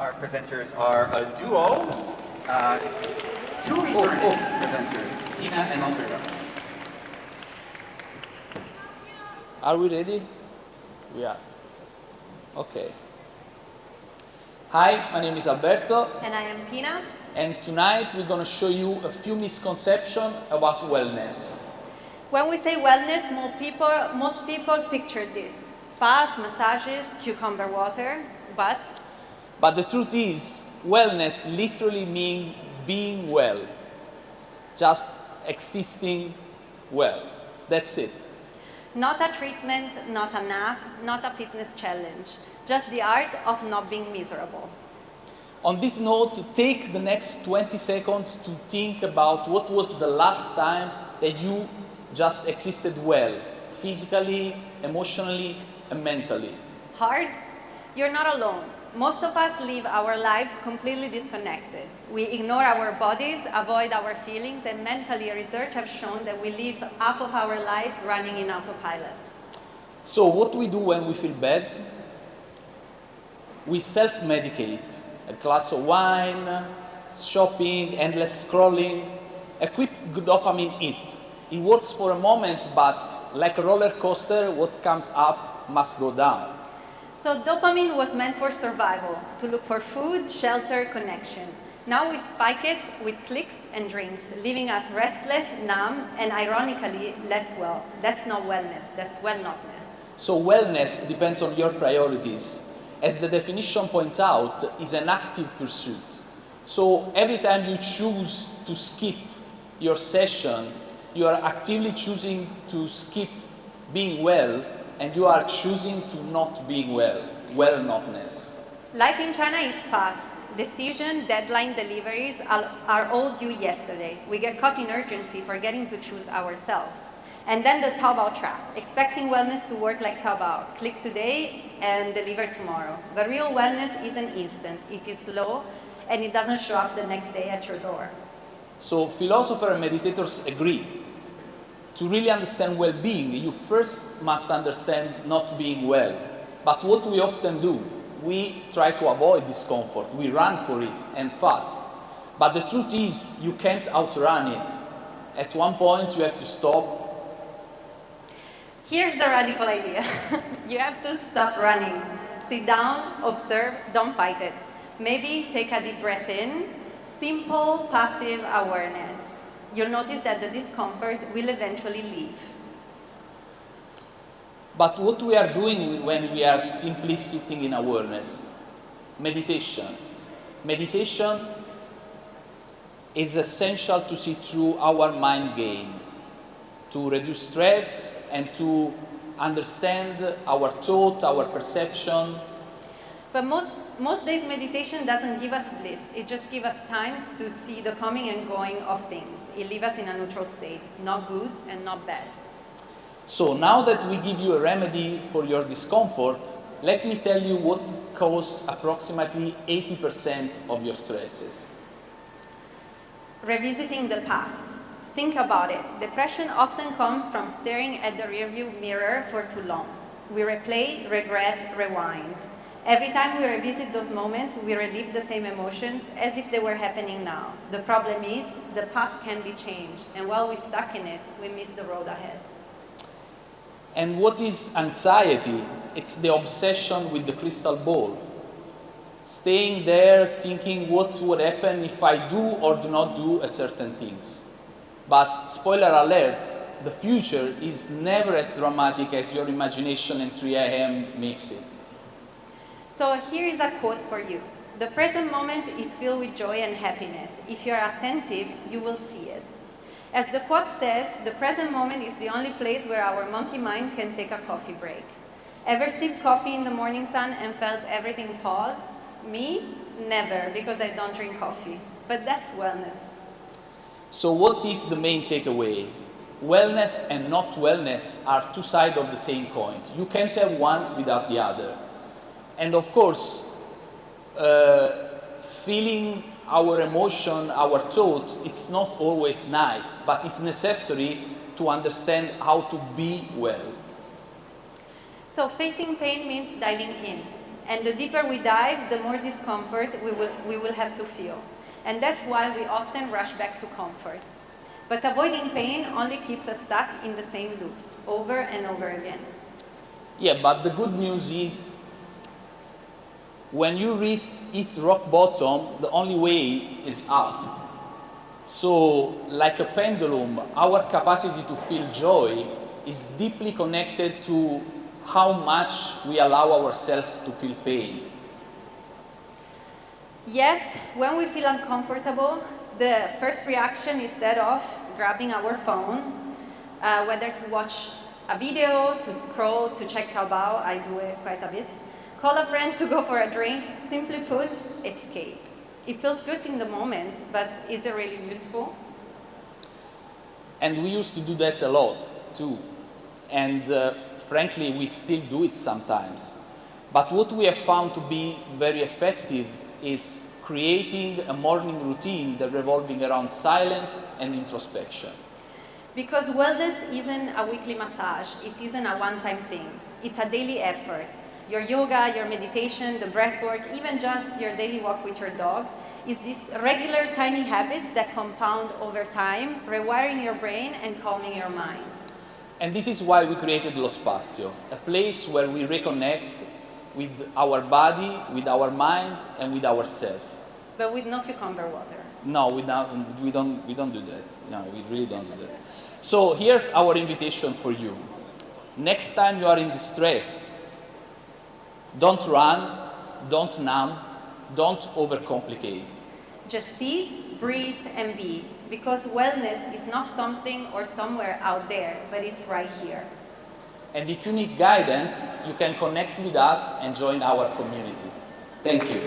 Our presenters are a duo, two returning presenters, Tina and Alberto. Are we ready? We are. Okay. Hi, my name is Alberto. And I am Tina. And tonight we're going to show you a few misconceptions about wellness. When we say wellness, most people picture this. Spas, massages, cucumber water, But the truth is, wellness literally means being well. Just existing well. That's it. not a treatment, not a nap, not a fitness challenge. Just the art of not being miserable. On this note, take the next 20 seconds to think about what was the last time that you just existed well, physically, emotionally, and mentally. Hard? You're not alone. Most of us live our lives completely disconnected. We ignore our bodies, avoid our feelings, and mentally research have shown that we live half of our lives running in autopilot. So what we do when we feel bad? We self-medicate. A glass of wine, shopping, endless scrolling, a quick dopamine hit. It works for a moment, but like a roller coaster, what comes up must go down. So dopamine was meant for survival, to look for food, shelter, connection. Now we spike it with clicks and drinks, leaving us restless, numb, and ironically, less well. That's not wellness, that's well-notness. So wellness depends on your priorities. As the definition points out, is an active pursuit. So every time you choose to skip your session, you are actively choosing to skip being well, and you are choosing to not being well, well-notness. Life in China is fast. Decision, deadline, deliveries are all due yesterday. We get caught in urgency forgetting to choose ourselves. And then the Taobao trap, expecting wellness to work like Taobao. Click today and deliver tomorrow. But real wellness isn't instant. It is slow, and it doesn't show up the next day at your door. So philosophers and meditators agree. To really understand well-being, you first must understand not being well. But what we often do, we try to avoid discomfort. We run for it and fast. But the truth is, you can't outrun it. At one point, you have to stop. Here's the radical idea. You have to stop running. Sit down, observe, don't fight it. Maybe take a deep breath in. Simple, passive awareness. You'll notice that the discomfort will eventually leave. But what we are doing when we are simply sitting in awareness? Meditation. Meditation is essential to see through our mind game, to reduce stress and to understand our thought, our perception. But most days meditation doesn't give us bliss. It just gives us times to see the coming and going of things. It leaves us in a neutral state, not good and not bad. So now that we give you a remedy for your discomfort, let me tell you what causes approximately 80% of your stresses. Revisiting the past. Think about it. Depression often comes from staring at the rearview mirror for too long. We replay, regret, rewind. Every time we revisit those moments, we relive the same emotions as if they were happening now. The problem is, the past can be changed, and while we're stuck in it, we miss the road ahead. And what is anxiety? It's the obsession with the crystal ball. Staying there thinking what would happen if I do or do not do a certain things. But spoiler alert, the future is never as dramatic as your imagination and 3 a.m. makes it. So here is a quote for you. The present moment is filled with joy and happiness. If you're attentive, you will see it. As the quote says, the present moment is the only place where our monkey mind can take a coffee break. Ever sipped coffee in the morning sun and felt everything pause? Me? Never, because I don't drink coffee. But that's wellness. So what is the main takeaway? Wellness and not wellness are two sides of the same coin. You can't have one without the other. And of course, feeling our emotion, our thoughts, it's not always nice, but it's necessary to understand how to be well. So facing pain means diving in. And the deeper we dive, the more discomfort we will have to feel. And that's why we often rush back to comfort. But avoiding pain only keeps us stuck in the same loops, over and over again. Yeah, but the good news is, when you hit rock bottom, the only way is up. So, like a pendulum, our capacity to feel joy is deeply connected to how much we allow ourselves to feel pain. Yet, when we feel uncomfortable, the first reaction is that of grabbing our phone, whether to watch a video, to scroll, to check Taobao, I do it quite a bit, call a friend to go for a drink, simply put, escape. It feels good in the moment, but is it really useful? And we used to do that a lot too. And frankly, we still do it sometimes. But what we have found to be very effective is creating a morning routine that revolving around silence and introspection. Because wellness isn't a weekly massage, it isn't a one-time thing. It's a daily effort. Your yoga, your meditation, the breath work, even just your daily walk with your dog, is these regular tiny habits that compound over time, rewiring your brain and calming your mind. And this is why we created LoSpazio, a place where we reconnect with our body, with our mind, and with ourselves. But with no cucumber water. No, we don't do that. No, we really don't do that. So here's our invitation for you. Next time you are in distress, don't run, don't numb, don't overcomplicate. Just sit, breathe, and be. Because wellness is not something or somewhere out there, but it's right here. And if you need guidance, you can connect with us and join our community. Thank you.